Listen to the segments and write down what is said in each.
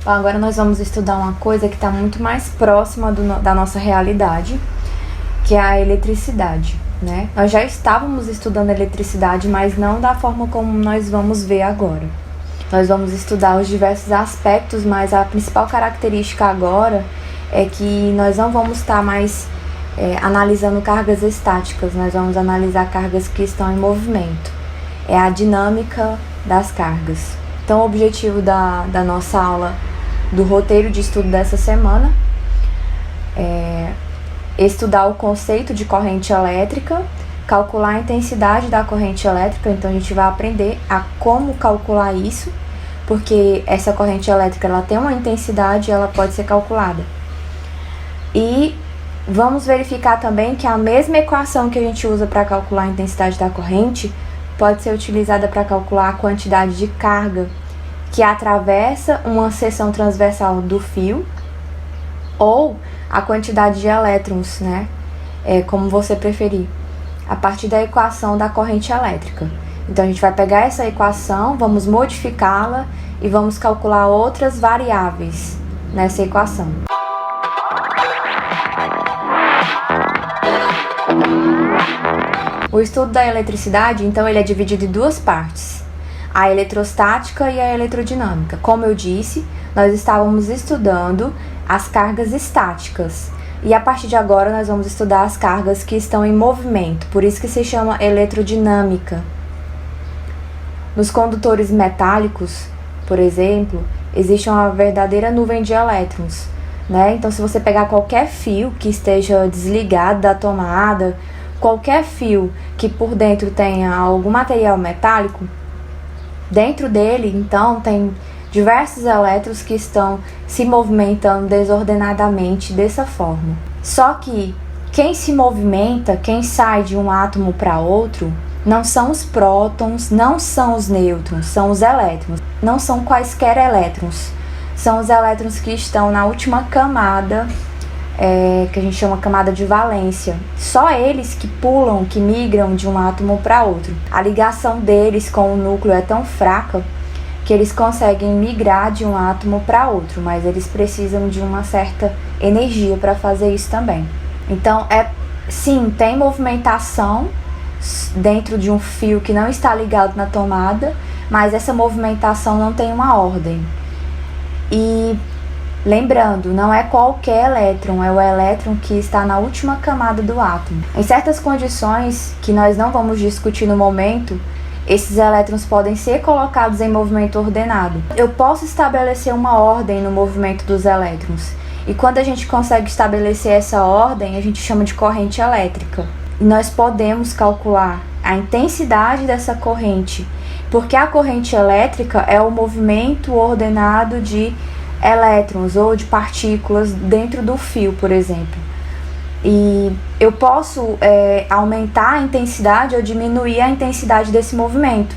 Bom, agora nós vamos estudar uma coisa que está muito mais próxima da nossa realidade, que é a eletricidade, né? Nós já estávamos estudando eletricidade, mas não da forma como nós vamos ver agora. Nós vamos estudar os diversos aspectos, mas a principal característica agora é que nós não vamos estar mais analisando cargas estáticas, nós vamos analisar cargas que estão em movimento. É a dinâmica das cargas. Então, o objetivo da nossa aula, do roteiro de estudo dessa semana, é estudar o conceito de corrente elétrica, calcular a intensidade da corrente elétrica. Então a gente vai aprender a como calcular isso, porque essa corrente elétrica ela tem uma intensidade e ela pode ser calculada. E vamos verificar também que a mesma equação que a gente usa para calcular a intensidade da corrente pode ser utilizada para calcular a quantidade de carga que atravessa uma seção transversal do fio, ou a quantidade de elétrons, né? Como você preferir, a partir da equação da corrente elétrica. Então a gente vai pegar essa equação, vamos modificá-la e vamos calcular outras variáveis nessa equação. O estudo da eletricidade, então, ele é dividido em duas partes: a eletrostática e a eletrodinâmica. Como eu disse, nós estávamos estudando as cargas estáticas, e a partir de agora nós vamos estudar as cargas que estão em movimento, por isso que se chama eletrodinâmica. Nos condutores metálicos, por exemplo, existe uma verdadeira nuvem de elétrons, né? Então, se você pegar qualquer fio que esteja desligado da tomada, qualquer fio que por dentro tenha algum material metálico, dentro dele, então, tem diversos elétrons que estão se movimentando desordenadamente dessa forma. Só que quem se movimenta, quem sai de um átomo para outro, não são os prótons, não são os nêutrons, são os elétrons. Não são quaisquer elétrons, são os elétrons que estão na última camada, que a gente chama camada de valência. Só eles que pulam, que migram de um átomo para outro. A ligação deles com o núcleo é tão fraca que eles conseguem migrar de um átomo para outro, mas eles precisam de uma certa energia para fazer isso também. Então, sim, tem movimentação dentro de um fio que não está ligado na tomada, mas essa movimentação não tem uma ordem. E lembrando, não é qualquer elétron, é o elétron que está na última camada do átomo. Em certas condições, que nós não vamos discutir no momento, esses elétrons podem ser colocados em movimento ordenado. Eu posso estabelecer uma ordem no movimento dos elétrons. E quando a gente consegue estabelecer essa ordem, a gente chama de corrente elétrica. E nós podemos calcular a intensidade dessa corrente, porque a corrente elétrica é o movimento ordenado de elétrons ou de partículas dentro do fio, por exemplo. E eu posso aumentar a intensidade ou diminuir a intensidade desse movimento.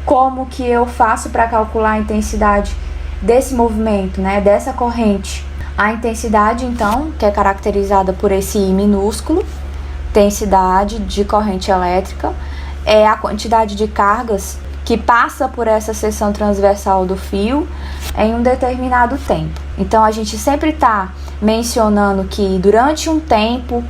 Como que eu faço para calcular a intensidade desse movimento, né, dessa corrente? A intensidade, então, que é caracterizada por esse I minúsculo, intensidade de corrente elétrica, é a quantidade de cargas que passa por essa seção transversal do fio em um determinado tempo. Então, a gente sempre está mencionando que durante um tempo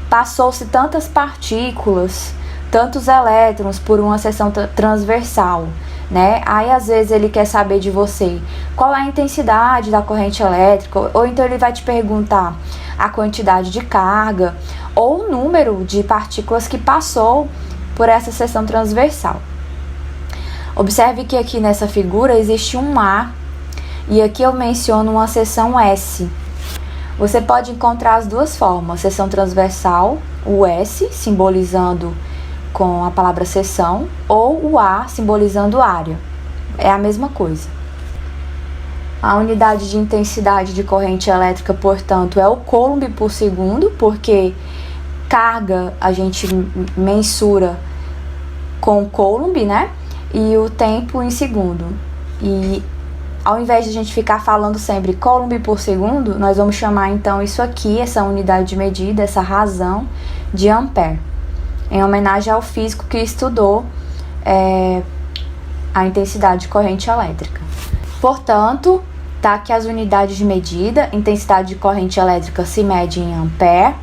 passou-se tantas partículas, tantos elétrons por uma seção transversal, né? Aí, às vezes, ele quer saber de você qual é a intensidade da corrente elétrica, ou então ele vai te perguntar a quantidade de carga ou o número de partículas que passou por essa seção transversal. Observe que aqui nessa figura existe um A e aqui eu menciono uma seção S. Você pode encontrar as duas formas: seção transversal, o S, simbolizando com a palavra seção, ou o A, simbolizando área. É a mesma coisa. A unidade de intensidade de corrente elétrica, portanto, é o coulomb por segundo, porque carga a gente mensura com coulomb, né? E o tempo em segundo. E ao invés de a gente ficar falando sempre coulomb por segundo, nós vamos chamar então isso aqui, essa unidade de medida, essa razão, de ampere. em homenagem ao físico que estudou a intensidade de corrente elétrica. Portanto, tá aqui as unidades de medida. Intensidade de corrente elétrica se mede em ampere,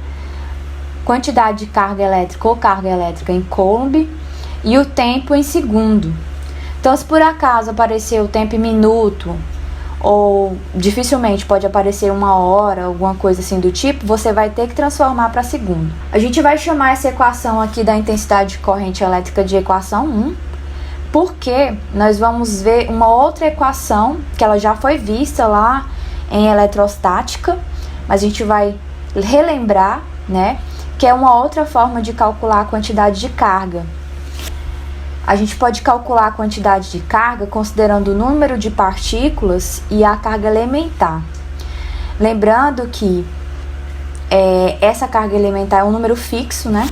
quantidade de carga elétrica ou carga elétrica em coulomb e o tempo em segundo. Então, se por acaso aparecer o tempo em minuto, ou dificilmente pode aparecer 1 hora, alguma coisa assim do tipo, você vai ter que transformar para segundo. A gente vai chamar essa equação aqui da intensidade de corrente elétrica de equação 1, porque nós vamos ver uma outra equação que ela já foi vista lá em eletrostática, mas a gente vai relembrar, né, que é uma outra forma de calcular a quantidade de carga. A gente pode calcular a quantidade de carga considerando o número de partículas e a carga elementar. Lembrando que essa carga elementar é um número fixo, né?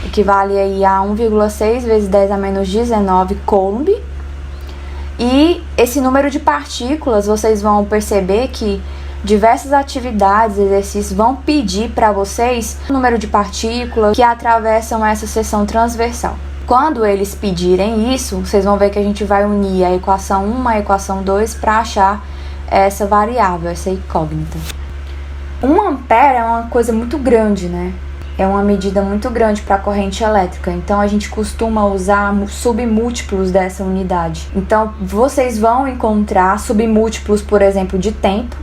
Equivale aí a 1,6 vezes 10 a menos 19 coulomb. E esse número de partículas, vocês vão perceber que diversas atividades, exercícios vão pedir para vocês o número de partículas que atravessam essa seção transversal. Quando eles pedirem isso, vocês vão ver que a gente vai unir a equação 1 à equação 2 para achar essa variável, essa incógnita. 1 ampere é uma coisa muito grande, né? É uma medida muito grande para a corrente elétrica, então a gente costuma usar submúltiplos dessa unidade. Então, vocês vão encontrar submúltiplos, por exemplo, de tempo,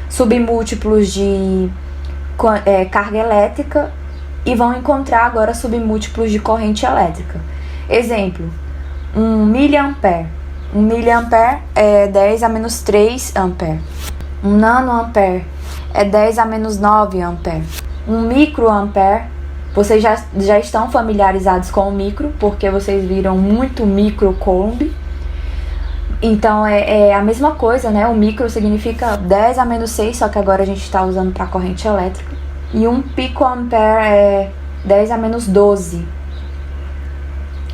submúltiplos de carga elétrica, e vão encontrar agora submúltiplos de corrente elétrica. Exemplo, 1 miliampere. 1 miliampere é 10 a menos 3 ampere. 1 nanoampere é 10 a menos 9 ampere. 1 microampere, vocês já estão familiarizados com o micro, porque vocês viram muito micro coulomb. Então é a mesma coisa, né? O micro significa 10 a menos 6, só que agora a gente está usando para corrente elétrica. E 1 picoampere é 10 a menos 12.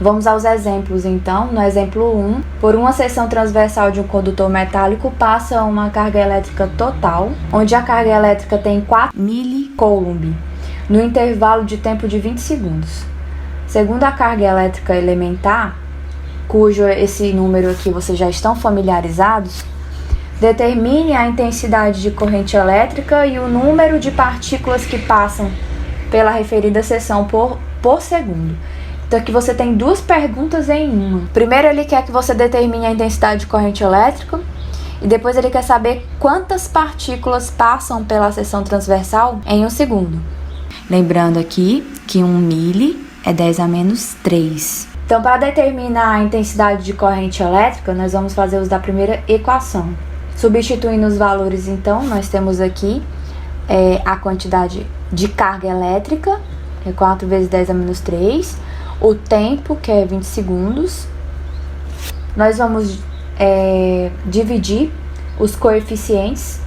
Vamos aos exemplos, então. No exemplo 1, por uma seção transversal de um condutor metálico passa uma carga elétrica total, onde a carga elétrica tem 4 milicoulomb, no intervalo de tempo de 20 segundos. Segundo a carga elétrica elementar, cujo esse número aqui vocês já estão familiarizados, determine a intensidade de corrente elétrica e o número de partículas que passam pela referida seção por segundo. Então aqui você tem duas perguntas em uma. Primeiro ele quer que você determine a intensidade de corrente elétrica e depois ele quer saber quantas partículas passam pela seção transversal em 1 segundo. Lembrando aqui que 1 mili é 10 a menos 3. Então, para determinar a intensidade de corrente elétrica, nós vamos fazer uso da primeira equação. Substituindo os valores, então, nós temos aqui a quantidade de carga elétrica, que é 4 vezes 10 a menos 3, o tempo, que é 20 segundos. Nós vamos dividir os coeficientes.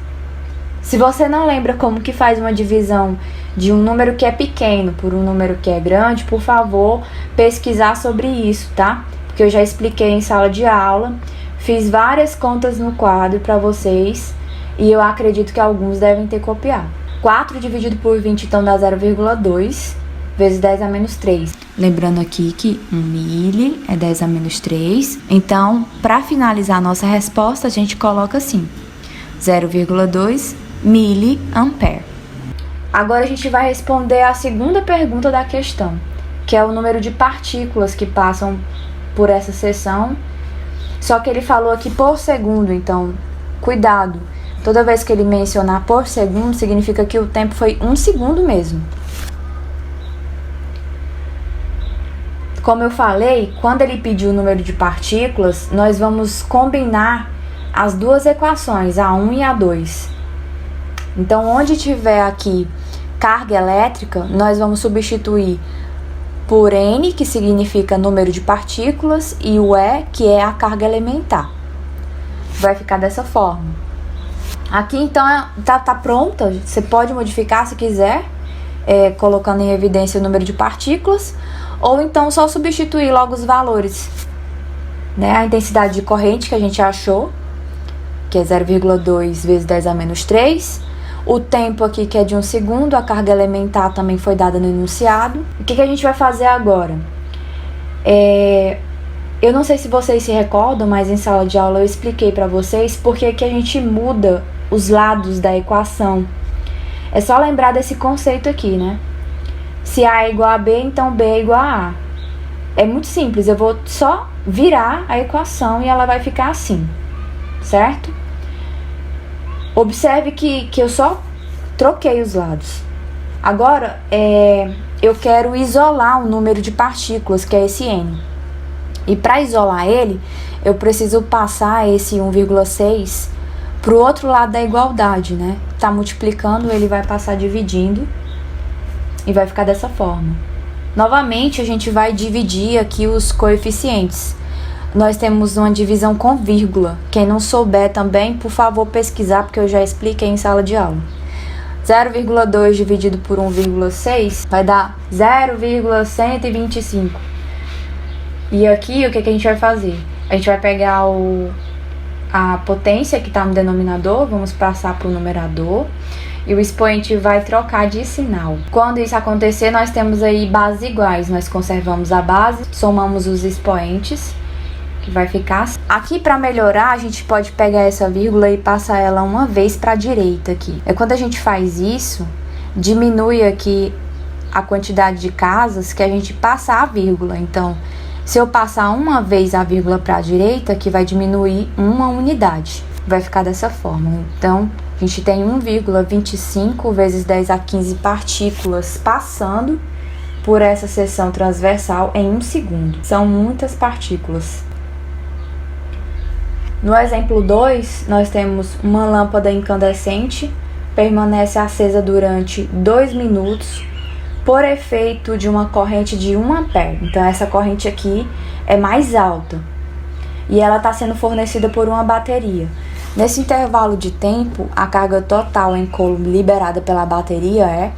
Se você não lembra como que faz uma divisão de um número que é pequeno por um número que é grande, por favor, pesquisar sobre isso, tá? Porque eu já expliquei em sala de aula. Fiz várias contas no quadro para vocês e eu acredito que alguns devem ter copiado. 4 dividido por 20, então dá 0,2 vezes 10 a menos 3. Lembrando aqui que 1 mili é 10 a menos 3. Então, para finalizar a nossa resposta, a gente coloca assim, 0,2 miliampere. Agora a gente vai responder a segunda pergunta da questão, que é o número de partículas que passam por essa seção. Só que ele falou aqui por segundo, então cuidado. Toda vez que ele mencionar por segundo, significa que o tempo foi 1 segundo mesmo. Como eu falei, quando ele pediu o número de partículas, nós vamos combinar as duas equações, a 1 e a 2. Então, onde tiver aqui carga elétrica, nós vamos substituir por N, que significa número de partículas, e o E, que é a carga elementar. Vai ficar dessa forma. Aqui, então, tá pronta. Você pode modificar se quiser, colocando em evidência o número de partículas, ou então só substituir logo os valores, né? A intensidade de corrente que a gente achou, que é 0,2 vezes 10 a menos 3, O tempo aqui, que é de 1 segundo, a carga elementar também foi dada no enunciado. O que a gente vai fazer agora? Eu não sei se vocês se recordam, mas em sala de aula eu expliquei para vocês porque que a gente muda os lados da equação. É só lembrar desse conceito aqui, né? Se A é igual a B, então B é igual a A. É muito simples, eu vou só virar a equação e ela vai ficar assim, certo? Observe que eu só troquei os lados. Agora, eu quero isolar o número de partículas, que é esse N. E para isolar ele, eu preciso passar esse 1,6 para o outro lado da igualdade, né? Tá multiplicando, ele vai passar dividindo e vai ficar dessa forma. Novamente, a gente vai dividir aqui os coeficientes. Nós temos uma divisão com vírgula. Quem não souber também, por favor, pesquisar, porque eu já expliquei em sala de aula. 0,2 dividido por 1,6 vai dar 0,125. E aqui, o que a gente vai fazer? A gente vai pegar a potência que está no denominador, vamos passar para o numerador, e o expoente vai trocar de sinal. Quando isso acontecer, nós temos aí bases iguais. Nós conservamos a base, somamos os expoentes, que vai ficar assim. Aqui, para melhorar, a gente pode pegar essa vírgula e passar ela uma vez para a direita aqui. Quando a gente faz isso, diminui aqui a quantidade de casas que a gente passa a vírgula. Então, se eu passar uma vez a vírgula para a direita, que vai diminuir uma unidade. Vai ficar dessa forma. Então, a gente tem 1,25 vezes 10 a 15 partículas passando por essa seção transversal em 1 segundo. São muitas partículas. No exemplo 2, nós temos uma lâmpada incandescente, permanece acesa durante 2 minutos, por efeito de uma corrente de 1 ampere. Então, essa corrente aqui é mais alta e ela está sendo fornecida por uma bateria. Nesse intervalo de tempo, a carga total em coulomb liberada pela bateria é...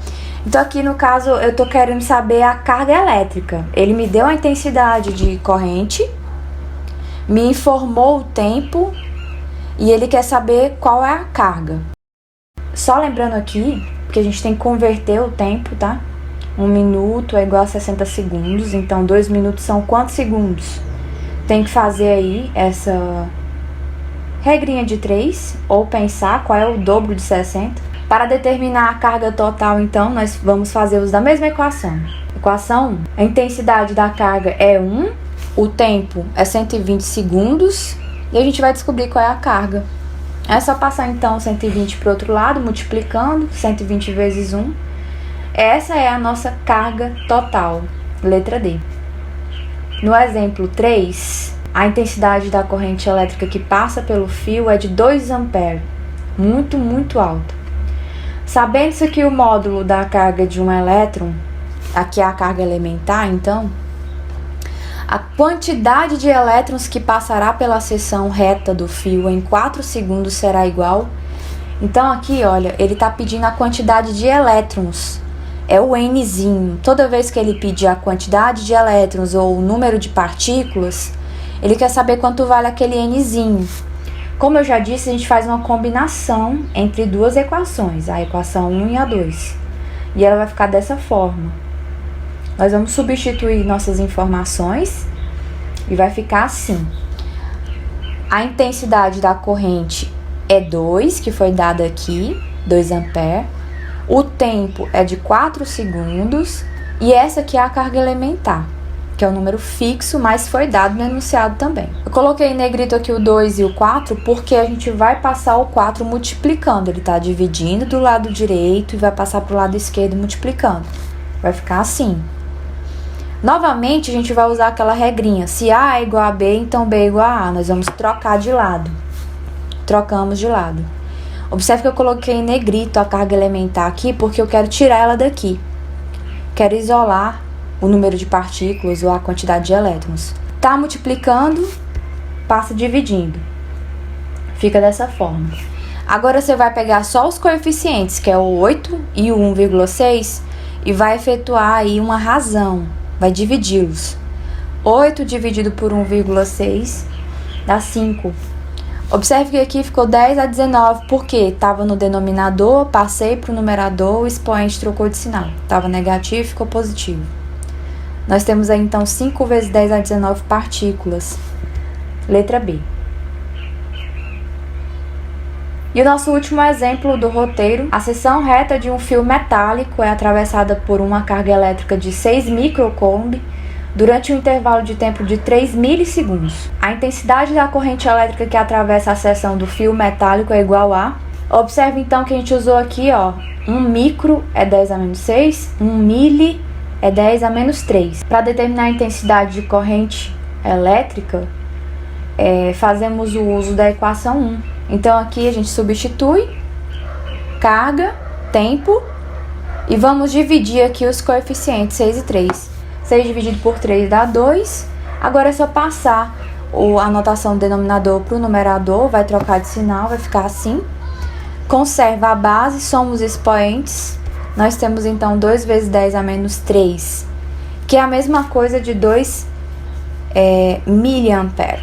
Então, aqui no caso, eu estou querendo saber a carga elétrica. Ele me deu a intensidade de corrente, me informou o tempo e ele quer saber qual é a carga. Só lembrando aqui, porque a gente tem que converter o tempo, tá? 1 minuto é igual a 60 segundos, então 2 minutos são quantos segundos? Tem que fazer aí essa regrinha de 3, ou pensar qual é o dobro de 60. Para determinar a carga total, então, nós vamos fazer uso da mesma equação. Equação 1, a intensidade da carga é 1, o tempo é 120 segundos, e a gente vai descobrir qual é a carga. É só passar, então, 120 para o outro lado, multiplicando, 120 vezes 1. Essa é a nossa carga total, letra D. No exemplo 3, a intensidade da corrente elétrica que passa pelo fio é de 2 amperes, muito, muito alta. Sabendo-se que o módulo da carga de um elétron, aqui é a carga elementar, então, a quantidade de elétrons que passará pela seção reta do fio em 4 segundos será igual. Então, aqui, olha, ele está pedindo a quantidade de elétrons. É o Nzinho. Toda vez que ele pedir a quantidade de elétrons ou o número de partículas, ele quer saber quanto vale aquele Nzinho. Como eu já disse, a gente faz uma combinação entre duas equações, a equação 1 e a 2. E ela vai ficar dessa forma. Nós vamos substituir nossas informações e vai ficar assim. A intensidade da corrente é 2, que foi dada aqui, 2 amperes. O tempo é de 4 segundos e essa aqui é a carga elementar, que é o número fixo, mas foi dado no enunciado também. Eu coloquei em negrito aqui o 2 e o 4 porque a gente vai passar o 4 multiplicando. Ele está dividindo do lado direito e vai passar para o lado esquerdo multiplicando. Vai ficar assim. Novamente, a gente vai usar aquela regrinha. Se A é igual a B, então B é igual a A. Nós vamos trocar de lado. Trocamos de lado. Observe que eu coloquei em negrito a carga elementar aqui porque eu quero tirar ela daqui. Quero isolar o número de partículas ou a quantidade de elétrons. Tá multiplicando, passa dividindo. Fica dessa forma. Agora você vai pegar só os coeficientes, que é o 8 e o 1,6, e vai efetuar aí uma razão. Vai dividi-los. 8 dividido por 1,6 dá 5. Observe que aqui ficou 10 a 19, porque estava no denominador, passei para o numerador, o expoente trocou de sinal. Estava negativo, ficou positivo. Nós temos aí, então, 5 vezes 10 a 19 partículas. Letra B. E o nosso último exemplo do roteiro. A seção reta de um fio metálico é atravessada por uma carga elétrica de 6 microcoulomb durante um intervalo de tempo de 3 milissegundos. A intensidade da corrente elétrica que atravessa a seção do fio metálico é igual a... Observe então que a gente usou aqui, ó, 1 micro é 10 a menos 6, 1 mili é 10 a menos 3. Para determinar a intensidade de corrente elétrica, fazemos o uso da equação 1. Então aqui a gente substitui carga, tempo, e vamos dividir aqui os coeficientes 6 e 3. 6 dividido por 3 dá 2. Agora é só passar a notação do denominador para o numerador, vai trocar de sinal, vai ficar assim. Conserva a base, soma os expoentes. Nós temos então 2 vezes 10 a menos 3, que é a mesma coisa de 2 miliampere.